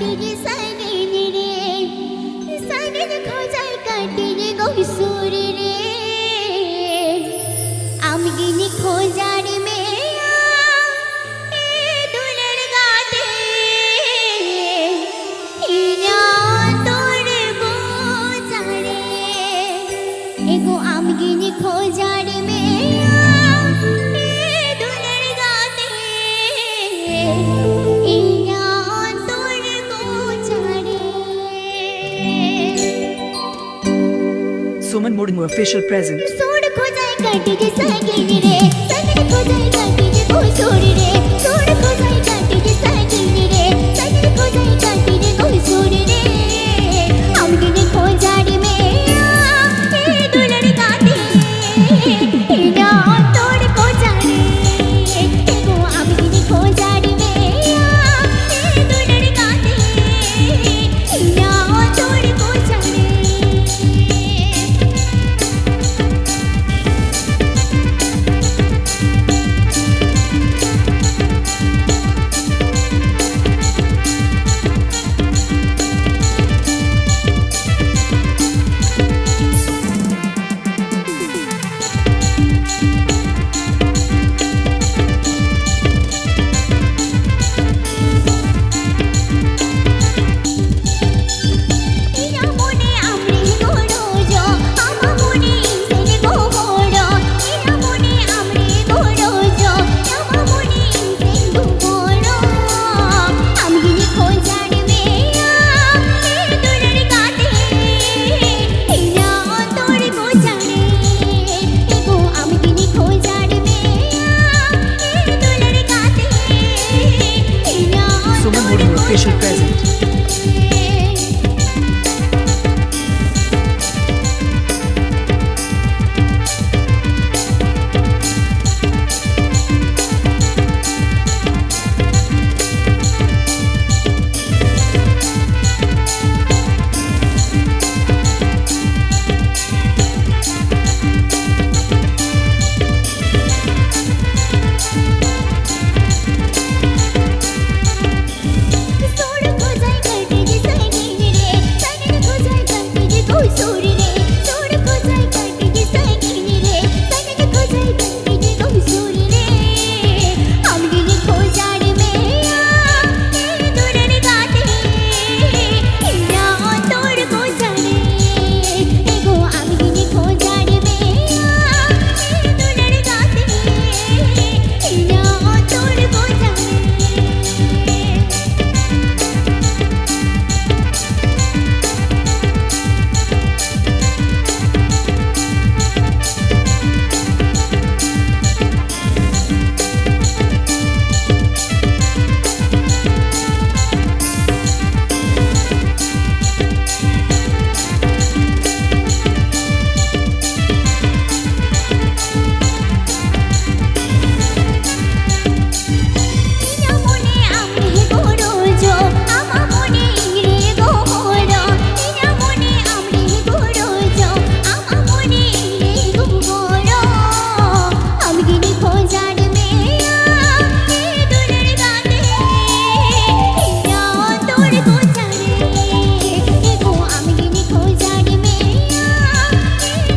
काटे रे सागिन रे सागिन खोजाय काटे रे गौसुर रे आमगिनी खोजार मेया ए दुलेर गाते इना तोर गोजारे एगो आमगिनी खोजार मेया ए दुलेर गाते इना तोर गोजारे Suman Murmu official present. सोड़ खोजाय काटे रे सागिन रे सागिन खोजाय काटे रे गौसुर रे सोड़ खोजाय काटे रे सागिन रे सागिन खोजाय काटे रे गौसुर रे आमगिनी खोजार मेया ए दुलेर गाते इना तोर गोजारे एगो आमगिनी खोजार मेया ए दुलेर गाते इना तोर गोजारे ইয়া মনে আমরে গড়োজো আমা মনে ইনসেন গোবড়ো ইয়া মনে আমরে গড়োজো আমা মনে ইনসেন গোবড়ো আমগিনি খোঁজার মেয়া এ দুলের গাতে ইনা তোর গোজারে এগো আমগিনি খোঁজার মেয়া এ দুলের গাতে ইনা Suman তোর Murmu official গোজারে present.